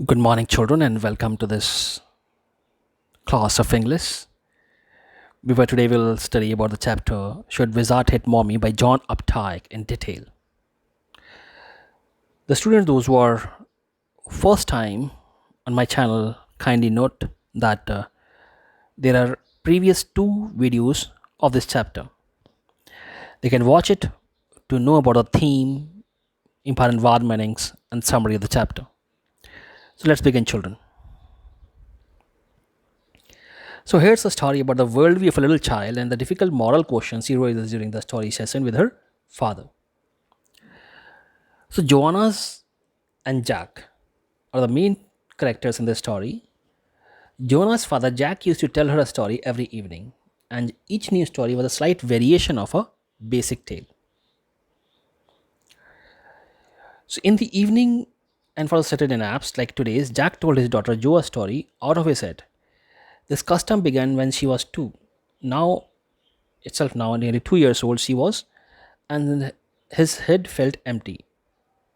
Good morning, children, and welcome to this class of English. Today we'll study about the chapter "Should Wizard Hit Mommy" by John Updike in detail. The students, those who are first time on my channel, kindly note that there are previous two videos of this chapter. They can watch it to know about the theme, important word meanings, and summary of the chapter. So let's begin, children. So here's a story about the worldview of a little child and the difficult moral questions he raises during the story session with her father. So Joanna's and Jack are the main characters in the story. Joanna's father Jack used to tell her a story every evening, and each new story was a slight variation of a basic tale. So in the evening and for the Saturday naps like today's, Jack told his daughter Jo a story out of his head. This custom began when she was two. Now nearly 2 years old she was, and his head felt empty.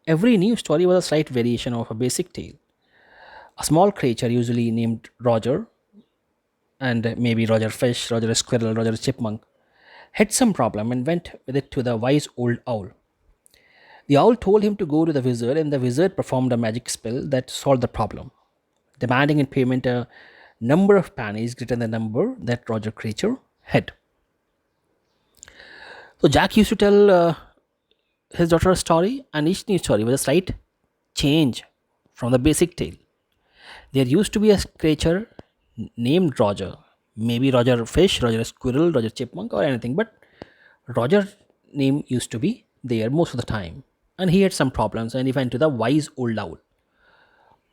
Every new story was a slight variation of a basic tale. A small creature, usually named Roger, and maybe Roger Fish, Roger Squirrel, Roger Chipmunk, had some problem and went with it to the wise old owl. The owl told him to go to the wizard, and the wizard performed a magic spell that solved the problem, demanding in payment a number of pennies greater than the number that Roger creature had. So Jack used to tell his daughter a story, and each new story was a slight change from the basic tale. There used to be a creature named Roger, maybe Roger Fish, Roger Squirrel, Roger Chipmunk, or anything, but Roger name used to be there most of the time. And he had some problems, and he went to the wise old owl.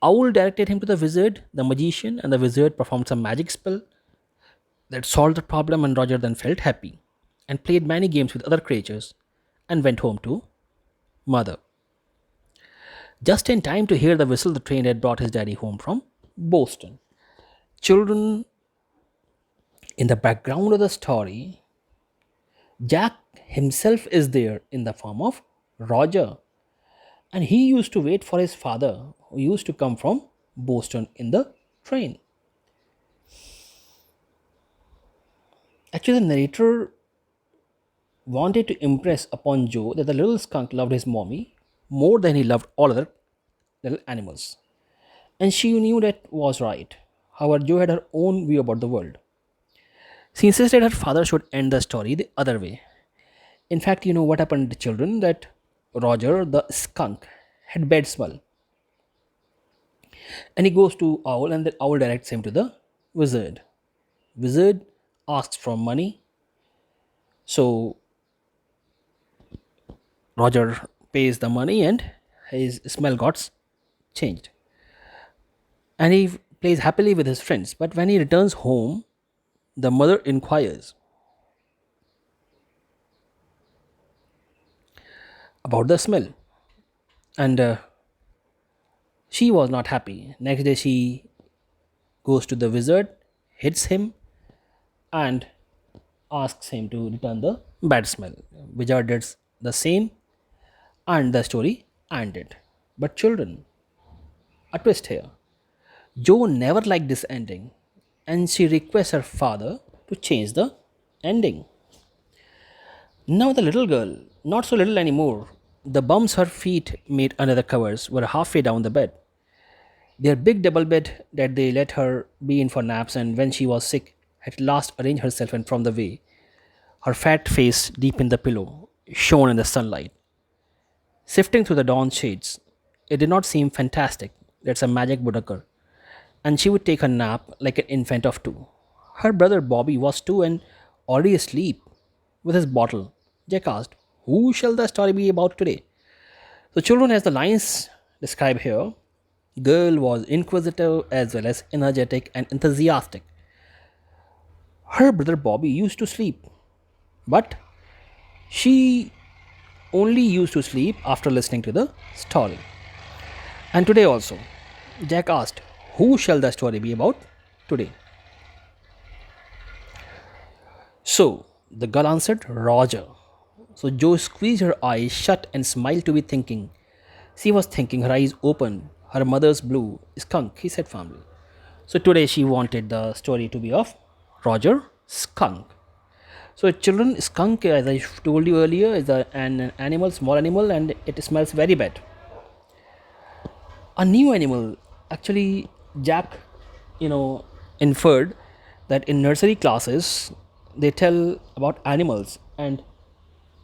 Owl directed him to the wizard, the magician, and the wizard performed some magic spell that solved the problem, and Roger then felt happy and played many games with other creatures and went home to mother. Just in time to hear the whistle the train had brought his daddy home from Boston. Children, in the background of the story, Jack himself is there in the form of Roger, and he used to wait for his father, who used to come from Boston in the train. Actually, the narrator wanted to impress upon Joe that the little skunk loved his mommy more than he loved all other little animals. And she knew that was right. However, Joe had her own view about the world. She insisted her father should end the story the other way. In fact, you know what happened to children? That Roger, the skunk, had bad smell. And he goes to Owl, and the Owl directs him to the wizard. Wizard asks for money. So Roger pays the money, and his smell got changed. And he plays happily with his friends. But when he returns home, the mother inquires about the smell, and she was not happy. Next day, she goes to the wizard, hits him, and asks him to return the bad smell. Wizard did the same, and the story ended. But children, a twist here. Jo never liked this ending, and she requests her father to change the ending. Now the little girl, not so little anymore, the bumps her feet made under the covers were halfway down the bed. Their big double bed that they let her be in for naps, and when she was sick, at last arranged herself and from the way. Her fat face deep in the pillow shone in the sunlight. Sifting through the dawn shades, it did not seem fantastic that some magic would occur, and she would take a nap like an infant of two. Her brother Bobby was two and already asleep with his bottle. Jack asked, "Who shall the story be about today?" The children, as the lines describe here, girl was inquisitive as well as energetic and enthusiastic. Her brother Bobby used to sleep, but she only used to sleep after listening to the story. And today also, Jack asked, "Who shall the story be about today?" So the girl answered, "Roger." So Joe squeezed her eyes shut and smiled to be thinking. She was thinking, her eyes open. her mother's blue skunk, he said firmly. So today she wanted the story to be of Roger Skunk. So children, skunk, as I told you earlier, is an animal, small animal, and it smells very bad. A new animal. Actually, Jack, you know, inferred that in nursery classes they tell about animals, and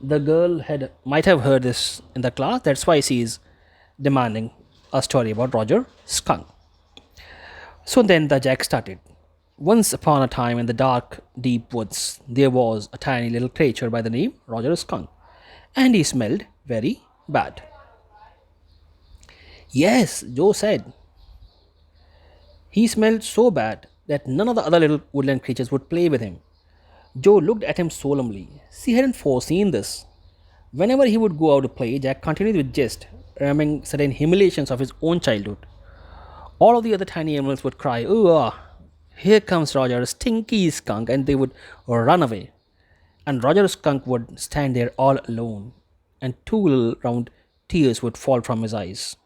the girl had might have heard this in the class. That's why she is demanding a story about Roger Skunk. So then the Jack started. Once upon a time in the dark, deep woods, there was a tiny little creature by the name Roger Skunk, and he smelled very bad. Yes, Joe said. He smelled so bad that none of the other little woodland creatures would play with him. Joe looked at him solemnly. She hadn't foreseen this. Whenever he would go out to play, Jack continued with jest, remembering certain humiliations of his own childhood. All of the other tiny animals would cry, "Ooh, here comes Roger, stinky skunk," and they would run away. And Roger Skunk would stand there all alone, and two little round tears would fall from his eyes.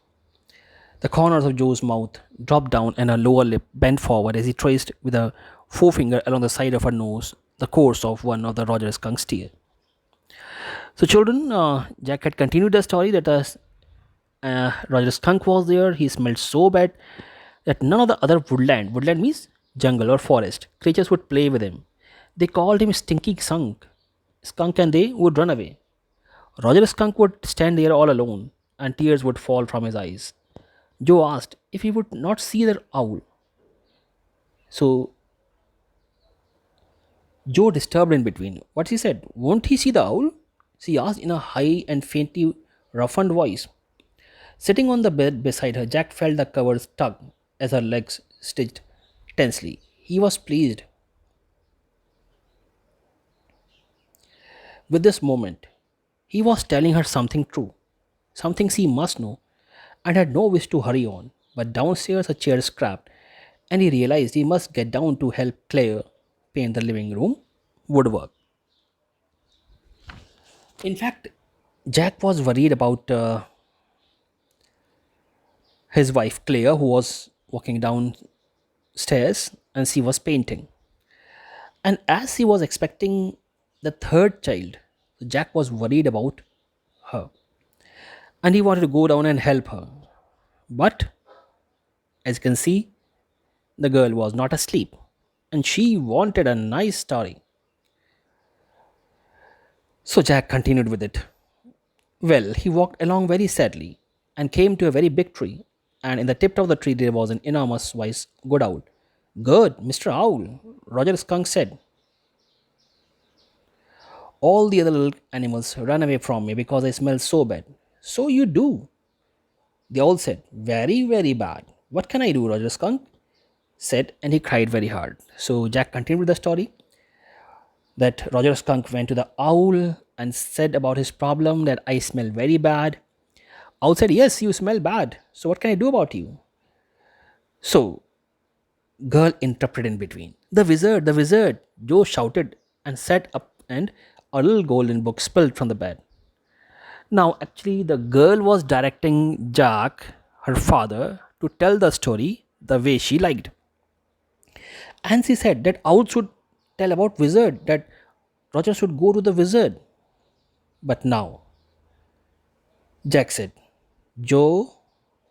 The corners of Joe's mouth dropped down and her lower lip bent forward as he traced with a forefinger along the side of her nose the course of one of the Roger Skunk's tears. So, children, Jack had continued the story that Roger Skunk was there. He smelled so bad that none of the other woodland means jungle or forest, creatures would play with him. They called him Stinky Skunk, and they would run away. Roger Skunk would stand there all alone, and tears would fall from his eyes. Joe asked if he would not see the owl. So Joe disturbed in between. What he said, won't he see the owl? She asked in a high and faintly roughened voice. Sitting on the bed beside her, Jack felt the covers tug as her legs stitched tensely. He was pleased with this moment. He was telling her something true, something she must know, and had no wish to hurry on. But downstairs a chair scrapped, and he realized he must get down to help Claire paint the living room woodwork. In fact, Jack was worried about his wife Claire, who was walking downstairs and she was painting. And as he was expecting the third child, Jack was worried about her and he wanted to go down and help her. But as you can see, the girl was not asleep and she wanted a nice story. So Jack continued with it. Well, he walked along very sadly and came to a very big tree, and in the tip of the tree there was an enormous wise good owl. Good, Mr. Owl, Roger Skunk said. All the other little animals ran away from me because I smell so bad. So you do, they all said. Very, very bad. What can I do, Roger Skunk said, and he cried very hard. So Jack continued the story that Roger Skunk went to the owl and said about his problem that I smell very bad. Owl said, yes, you smell bad. So what can I do about you? So girl interrupted in between. The wizard, the wizard, Joe shouted and sat up and a little golden book spilled from the bed. Now, actually, the girl was directing Jack, her father, to tell the story the way she liked. And she said that Owl should tell about wizard, that Roger should go to the wizard. But now, Jack said, Joe,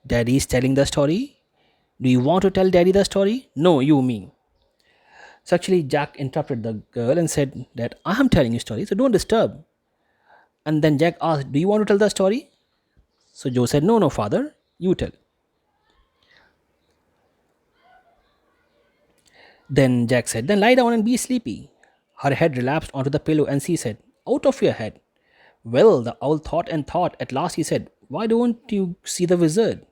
Daddy is telling the story. Do you want to tell Daddy the story? No, you, me. So actually, Jack interrupted the girl and said that I am telling you story, so don't disturb. And then Jack asked, do you want to tell the story? So Joe said, no, no, father, you tell. Then Jack said, then lie down and be sleepy. Her head relapsed onto the pillow and she said, out of your head. Well, the owl thought and thought. At last he said, why don't you see the wizard?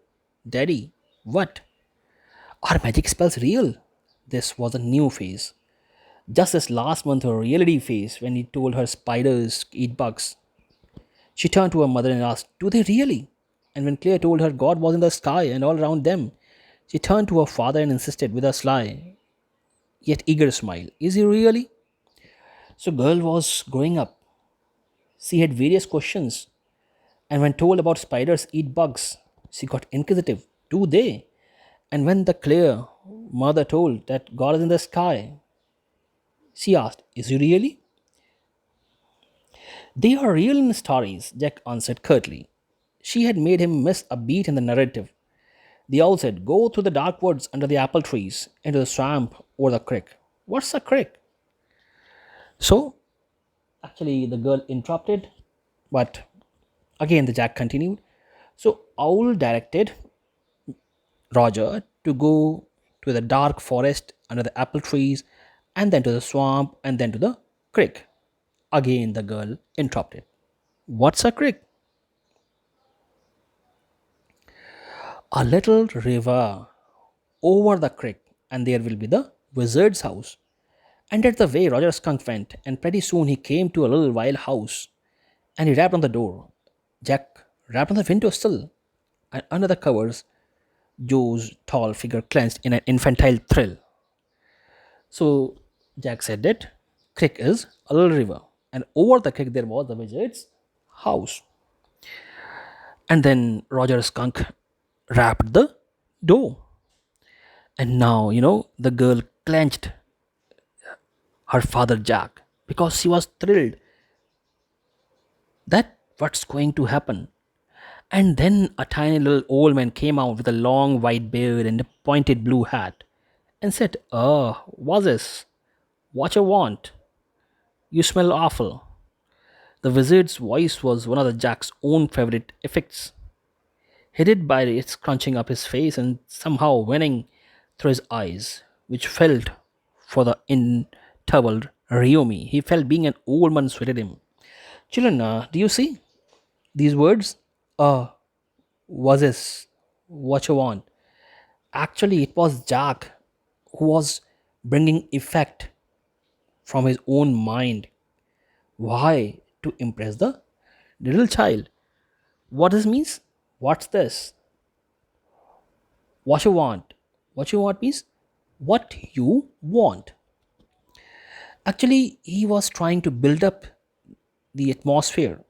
Daddy, what? Are magic spells real? This was a new phase. Just as last month her reality phase when he told her spiders eat bugs. She turned to her mother and asked, do they really? And when Claire told her God was in the sky and all around them, she turned to her father and insisted with a sly yet eager smile, is he really? So girl was growing up. She had various questions, and when told about spiders eat bugs, she got inquisitive Do they? And when the clear mother told that God is in the sky, she asked, "Is he really?" "They are real in stories," Jack answered curtly. She had made him miss a beat in the narrative. The owl said, "Go through the dark woods under the apple trees, into the swamp or the creek." "What's a creek?" So, actually, the girl interrupted, but again the Jack continued. So, Owl directed Roger to go to the dark forest under the apple trees, and then to the swamp, and then to the creek. Again, the girl interrupted. "What's a creek?" "A little river over the creek, and there will be the wizard's house." And that's the way Roger Skunk went, and pretty soon he came to a little wild house, and he rapped on the door. Jack rapped on the window still, and under the covers, Joe's tall figure clenched in an infantile thrill. So Jack said that creek is a little river, and over the creek there was the wizard's house. And then Roger Skunk rapped the door. And now, the girl clenched her father Jack because she was thrilled that what's going to happen. And then a tiny little old man came out with a long white beard and a pointed blue hat and said, "Oh, what's this? What you want? You smell awful." The wizard's voice was one of the Jack's own favorite effects. He did by it scrunching up his face and somehow winning through his eyes, which felt for the interval Ryomi. He felt being an old man sweated him. "Children, do you see these words? Uh, was this what you want?" Actually, it was Jack who was bringing effect from his own mind. Why? To impress the little child. What this means? What's this? What you want? What you want means what you want. Actually, he was trying to build up the atmosphere,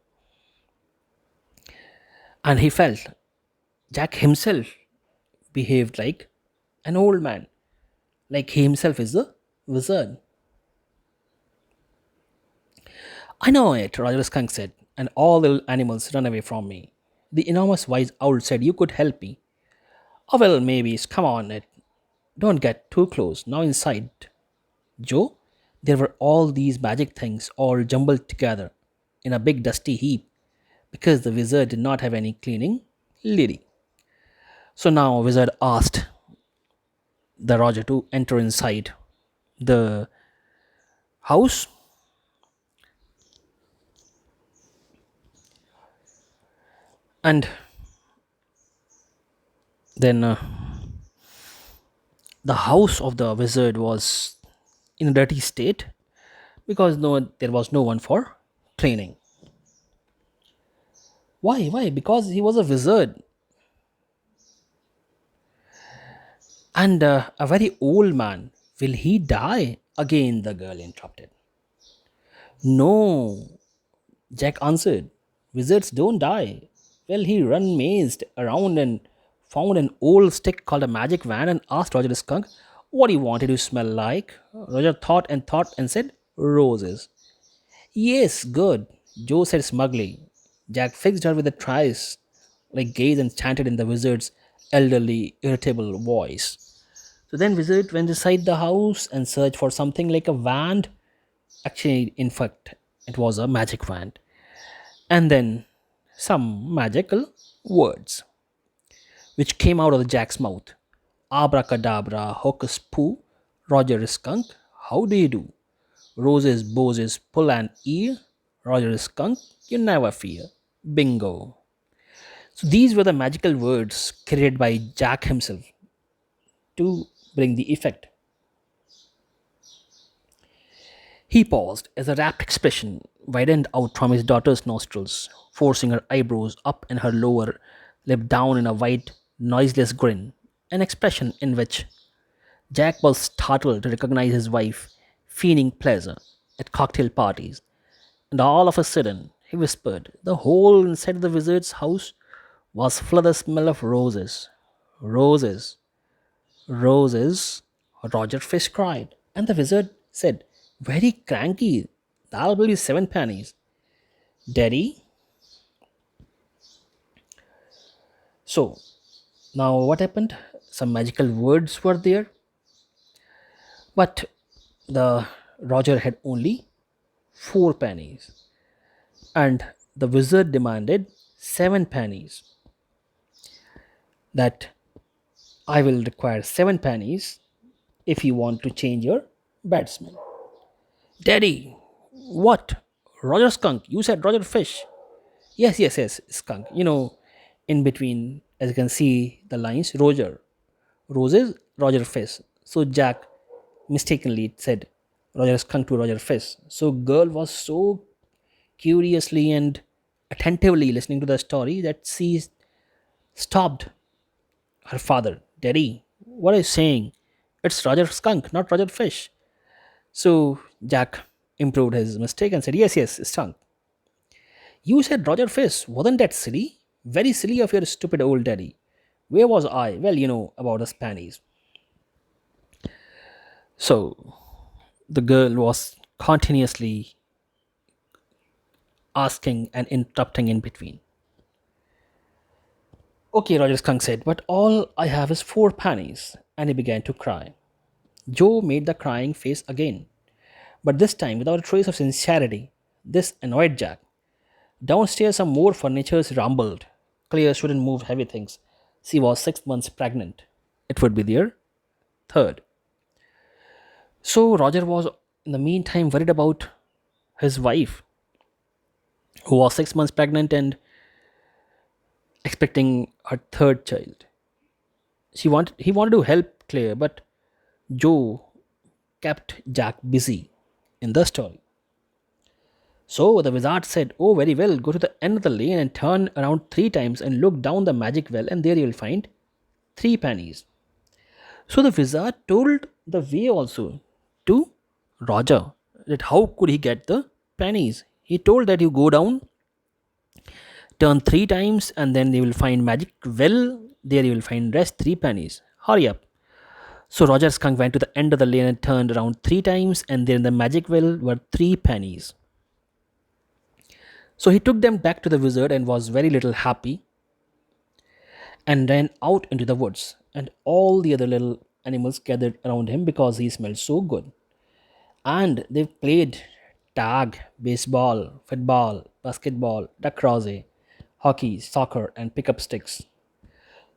and he felt Jack himself behaved like an old man, like he himself is the wizard. "I know it," Roger Skunk said, "and all the little animals run away from me. The enormous wise owl said you could help me." "Oh, well, maybe. Come on, Ed. Don't get too close. Now inside, Joe, there were all these magic things all jumbled together in a big dusty heap because the wizard did not have any cleaning lady. So now wizard asked the Roger to enter inside the house, and then the house of the wizard was in a dirty state because there was no one for cleaning. Why? Because he was a wizard, and a very old man. Will he die? Again, the girl interrupted. "No," Jack answered. "Wizards don't die." "Well, he run mazed around and found an old stick called a magic wand and asked Roger the skunk, 'What do you want it to smell like?' Roger thought and said, 'Roses.'" "Yes, good," Joe said smugly. Jack fixed her with a trice like gaze and chanted in the wizard's elderly, irritable voice. So then Wizard went inside the house and searched for something like a wand. Actually, in fact, it was a magic wand. And then some magical words which came out of the Jack's mouth. "Abracadabra, hocus poo, Roger Skunk, how do you do? Roses, boses, pull an ear, Roger Skunk, you never fear. Bingo." So these were the magical words created by Jack himself to bring the effect. He paused as a rapt expression widened out from his daughter's nostrils, forcing her eyebrows up and her lower lip down in a wide, noiseless grin, an expression in which Jack was startled to recognize his wife feigning pleasure at cocktail parties. And all of a sudden, he whispered, the whole inside of the wizard's house was full of the smell of roses. Roses, roses, Roger Fish cried. And the wizard said, very cranky, that'll be 7 pennies. Daddy, so now what happened? Some magical words were there, but the Roger had only 4 pennies, and the wizard demanded 7 pennies. That I will require 7 pennies if you want to change your batsman. Daddy, what? Roger Skunk? You said Roger Fish. Yes, yes, yes, Skunk. In between, as you can see, the lines Roger, Roses, Roger Fish. So Jack mistakenly said Roger Skunk to Roger Fish. So girl was so curiously and attentively listening to the story that she stopped her father. Daddy, what are you saying? It's Roger Skunk, not Roger Fish. So Jack improved his mistake and said, yes, yes, Skunk. You said Roger Fish. Wasn't that silly? Very silly of your stupid old daddy. Where was I? Well, about the Spanish. So the girl was continuously asking and interrupting in between. Okay, Roger Skunk said, but all I have is 4 pennies. And he began to cry. Joe made the crying face again, but this time without a trace of sincerity. This annoyed Jack. Downstairs, some more furniture rumbled. Claire shouldn't move heavy things. She was 6 months pregnant. It would be their third. So Roger was, in the meantime, worried about his wife, who was 6 months pregnant and expecting her third child. He wanted to help Claire, but Joe kept Jack busy in the story. So the wizard said, oh, very well, go to the end of the lane and turn around 3 times and look down the magic well, and there you will find 3 pennies. So the wizard told the way also to Roger that how could he get the pennies. He told that you go down, turn 3 times, and then you will find magic well. There you will find rest 3 pennies. Hurry up. So Roger Skunk went to the end of the lane and turned around 3 times, and there in the magic well were 3 pennies. So he took them back to the wizard and was very little happy and ran out into the woods. And all the other little animals gathered around him because he smelled so good. And they played tag, baseball, football, basketball, lacrosse, hockey, soccer, and pick up sticks.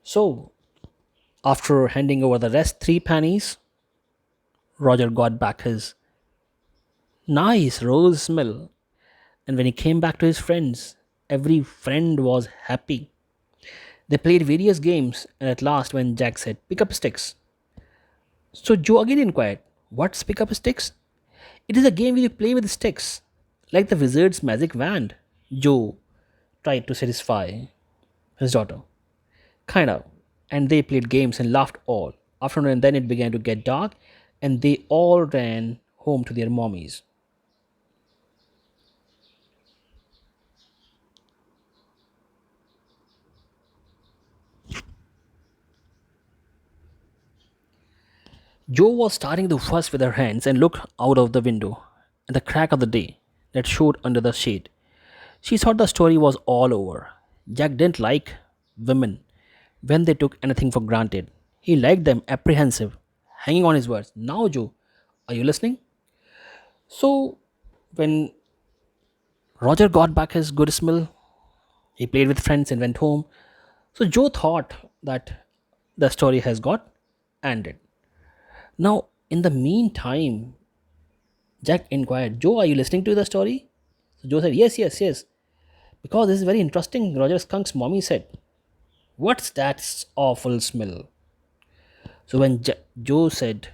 So after handing over the rest 3 pennies, Roger got back his nice rose smell. And when he came back to his friends, every friend was happy. They played various games, and at last, when Jack said, pick up sticks. So Joe again inquired, what's pick up sticks? It is a game where you play with sticks, like the wizard's magic wand. Joe tried to satisfy his daughter. Kind of. And they played games and laughed all. After and then it began to get dark, and they all ran home to their mommies. Jo was starting to fuss with her hands and looked out of the window at the crack of the day that showed under the shade. She thought the story was all over. Jack didn't like women when they took anything for granted. He liked them apprehensive, hanging on his words. Now, Joe, are you listening? So, when Roger got back his good smell, he played with friends and went home. So, Joe thought that the story has got ended. Now, in the meantime, Jack inquired, Joe, are you listening to the story? So Joe said, yes, yes, yes. Because this is very interesting. Roger Skunk's mommy said, what's that awful smell? So when Joe said,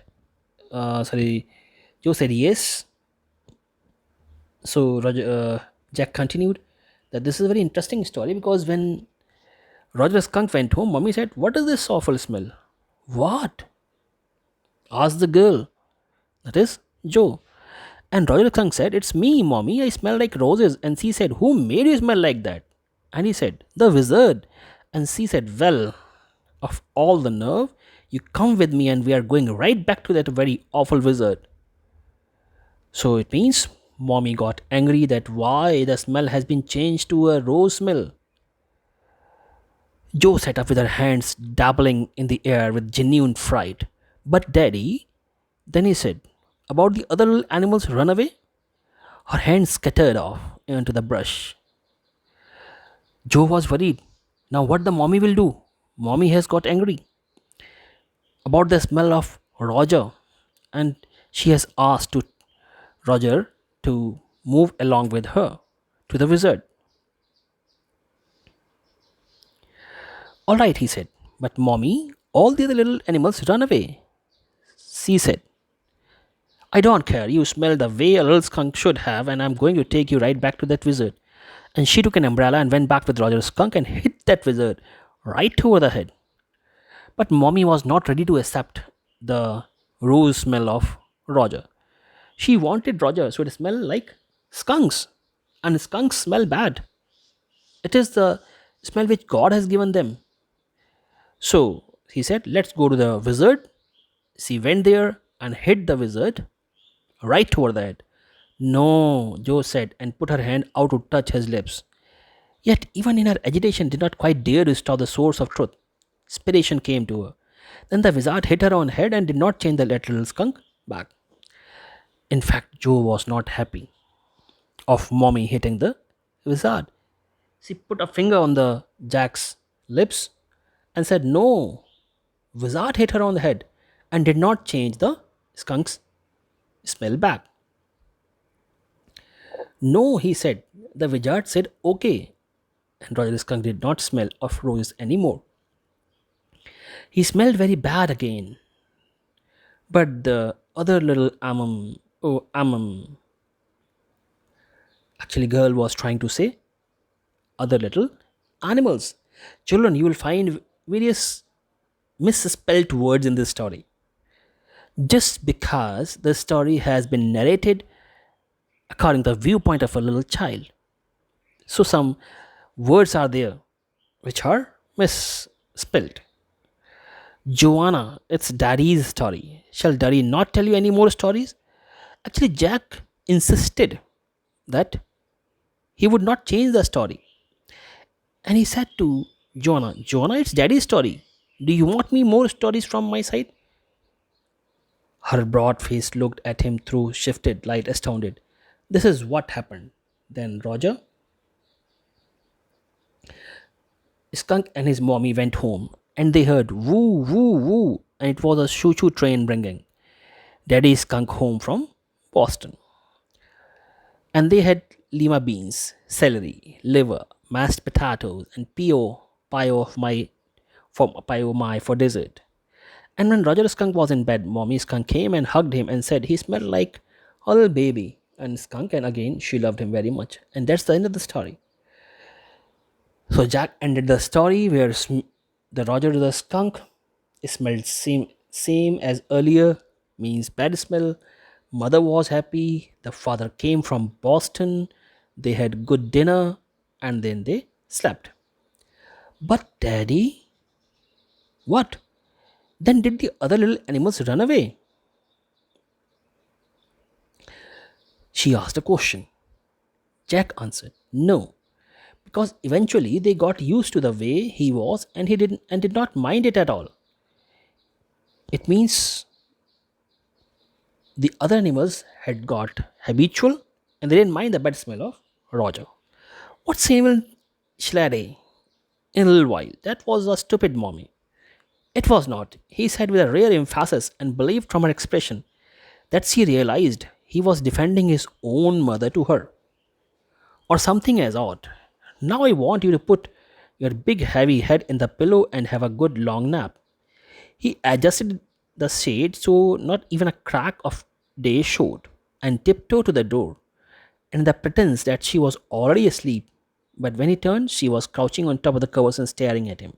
sorry, Joe said yes. So Jack continued that this is a very interesting story because when Roger Skunk went home, mommy said, what is this awful smell? What? Asked the girl. That is Joe. And Roger Skunk said, it's me, mommy. I smell like roses. And she said, who made you smell like that? And he said, the wizard. And she said, well, of all the nerve, you come with me and we are going right back to that very awful wizard. So it means mommy got angry that why the smell has been changed to a rose smell. Joe sat up with her hands dabbling in the air with genuine fright. But daddy, then he said, about the other little animals run away? Her hands scattered off into the brush. Joe was worried. Now what the mommy will do? Mommy has got angry about the smell of Roger, and she has asked to Roger to move along with her to the wizard. All right, he said, but mommy, all the other little animals run away. She said, I don't care. You smell the way a little skunk should have, and I'm going to take you right back to that wizard. And she took an umbrella and went back with Roger's skunk and hit that wizard right over the head. But mommy was not ready to accept the rose smell of Roger. She wanted Roger so it smell like skunks. And skunks smell bad. It is the smell which God has given them. So he said, let's go to the wizard. She went there and hit the wizard right over the head. No, Joe said and put her hand out to touch his lips. Yet, even in her agitation, did not quite dare to stop the source of truth. Inspiration came to her. Then the wizard hit her on head and did not change the little skunk back. In fact, Joe was not happy of mommy hitting the wizard. She put a finger on the Jack's lips and said, no, wizard hit her on the head and did not change the skunk's smell back. No, he said. The wizard said, okay. And Roger Skunk did not smell of roses anymore. He smelled very bad again. But the other little actually girl was trying to say, other little animals. Children, you will find various misspelled words in this story. Just because the story has been narrated according to the viewpoint of a little child. So some words are there which are misspelled. Joanna, it's daddy's story. Shall daddy not tell you any more stories? Actually, Jack insisted that he would not change the story. And he said to Joanna, Joanna, it's daddy's story. Do you want me more stories from my side? Her broad face looked at him through shifted light, astounded. This is what happened. Then Roger, Skunk and his mommy went home and they heard woo woo woo and it was a choo choo train bringing Daddy Skunk home from Boston. And they had lima beans, celery, liver, mashed potatoes, and pie of my for dessert. And when Roger Skunk was in bed, Mommy Skunk came and hugged him and said he smelled like a little baby. And Skunk, and again, she loved him very much. And that's the end of the story. So Jack ended the story where the Roger the Skunk smelled same as earlier, means bad smell. Mother was happy. The father came from Boston. They had good dinner and then they slept. But Daddy, what? Then did the other little animals run away? She asked a question. Jack answered, no, because eventually they got used to the way he was and he did not mind it at all. It means the other animals had got habitual and they didn't mind the bad smell of Roger. What Samuel Schlade in a little while? That was a stupid mommy. It was not, he said with a rare emphasis and believed from her expression that she realized he was defending his own mother to her. Or something as odd. Now I want you to put your big heavy head in the pillow and have a good long nap. He adjusted the shade so not even a crack of day showed, and tiptoed to the door, in the pretense that she was already asleep. But when he turned, she was crouching on top of the covers and staring at him.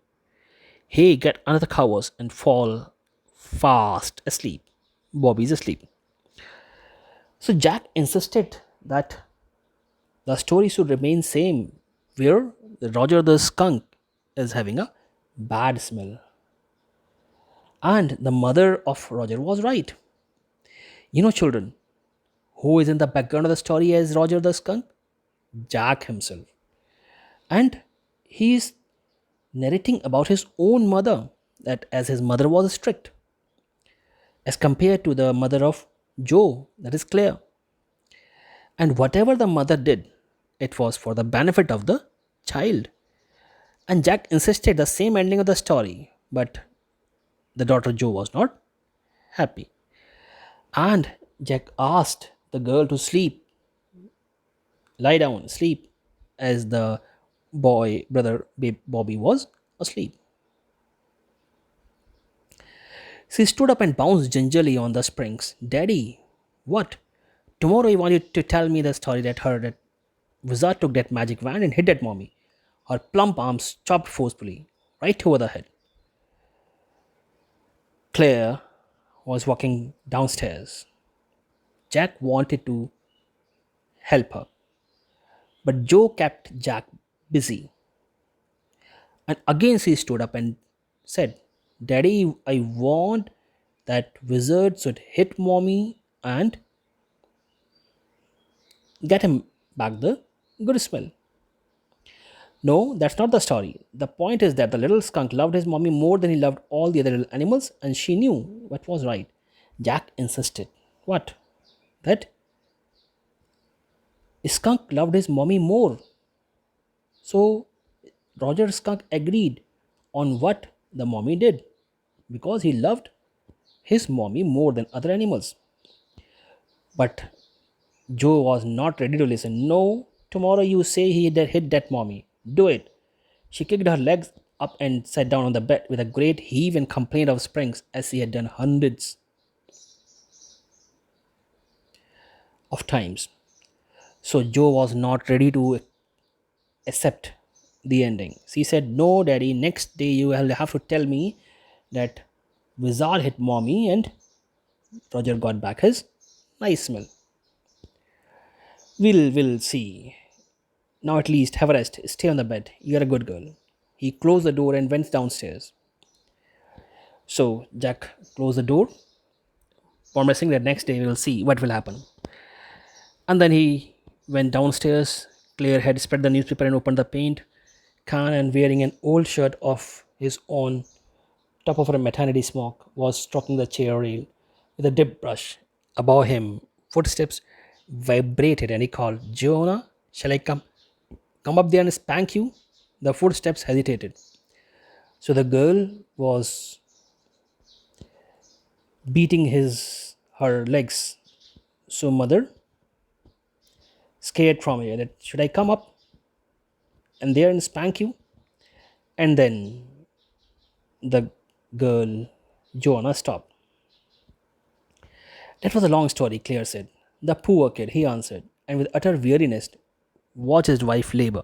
Hey, get under the covers and fall fast asleep. Bobby's asleep. So Jack insisted that the story should remain same, where Roger the skunk is having a bad smell. And the mother of Roger was right. Children, who is in the background of the story as Roger the skunk? Jack himself. And he is narrating about his own mother, that as his mother was strict, as compared to the mother of Joe, that is Claire. And whatever the mother did, it was for the benefit of the child. And Jack insisted the same ending of the story, but the daughter Joe was not happy. And Jack asked the girl to sleep, lie down, sleep, as the boy, brother Bobby was asleep. She stood up and bounced gingerly on the springs. Daddy, what? Tomorrow I want you to tell me the story that wizard took that magic wand and hit at mommy. Her plump arms chopped forcefully, right over the head. Claire was walking downstairs. Jack wanted to help her, but Joe kept Jack busy. And again she stood up and said, Daddy, I want that wizard should hit mommy and get him back the good smell. No, that's not the story. The point is that the little skunk loved his mommy more than he loved all the other little animals, and she knew what was right. Jack insisted. What? That skunk loved his mommy more. So Roger Skunk agreed on what the mommy did because he loved his mommy more than other animals. But Joe was not ready to listen. No, tomorrow you say he hit that mommy. Do it. She kicked her legs up and sat down on the bed with a great heave and complained of springs as she had done hundreds of times. So Joe was not ready to accept the ending. She said, No, daddy, next day you will have to tell me that wizard hit mommy and Roger got back his nice smell. We'll see. Now at least have a rest. Stay on the bed. You're a good girl. He closed the door and went downstairs. So Jack closed the door, promising that next day we will see what will happen. And then he went downstairs. Claire had spread the newspaper and opened the paint can, and wearing an old shirt of his own, top of her maternity smock, was stroking the chair rail with a dip brush. Above him, footsteps vibrated and he called, Jonah, shall I come up there and spank you? The footsteps hesitated. So the girl was beating her legs. So mother, scared from here, that should I come up and there and spank you? And then the girl, Joanna, stopped. That was a long story, Claire said. The poor kid, he answered, and with utter weariness watched his wife labor.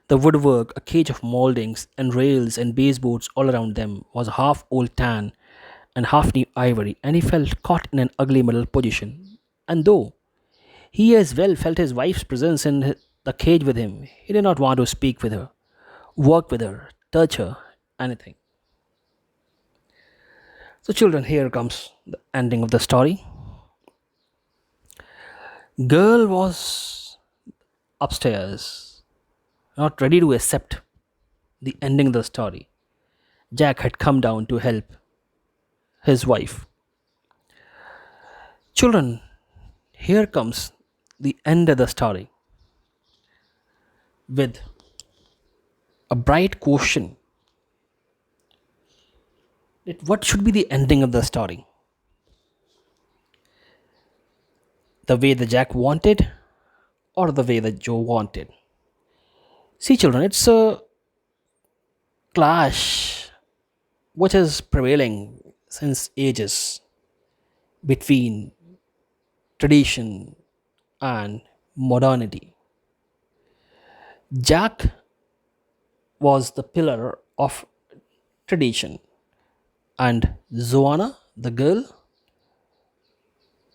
The woodwork, a cage of moldings and rails and baseboards all around them, was half old tan and half new ivory, and he felt caught in an ugly middle position. And though he as well felt his wife's presence in the cage with him, he did not want to speak with her, work with her, touch her, anything. So, children, here comes the ending of the story. Girl was upstairs, not ready to accept the ending of the story. Jack had come down to help his wife. Children, here comes the end of the story with a bright question that what should be the ending of the story? The way the Jack wanted or the way that Joe wanted? See, children, it's a clash which is prevailing since ages between tradition and modernity. Jack was the pillar of tradition, and Zoana, the girl,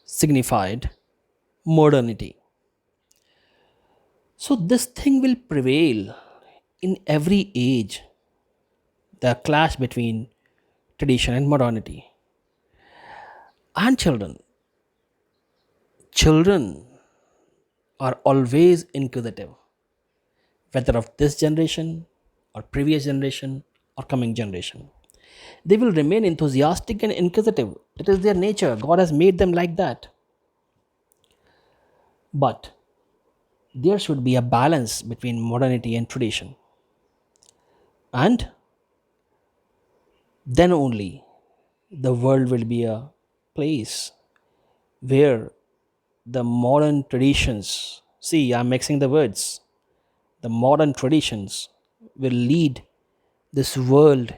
signified modernity. So, this thing will prevail in every age, the clash between tradition and modernity. And children are always inquisitive, whether of this generation or previous generation or coming generation. They will remain enthusiastic and inquisitive. It is their nature. God has made them like that. But there should be a balance between modernity and tradition. And then only the world will be a place where the modern traditions, see, I'm mixing the words, the modern traditions will lead this world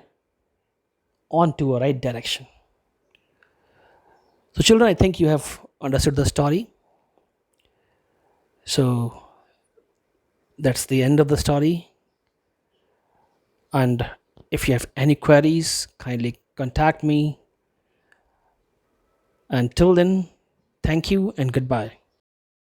onto a right direction. So, children, I think you have understood the story. So, that's the end of the story. And if you have any queries, kindly contact me. Until then, thank you and goodbye.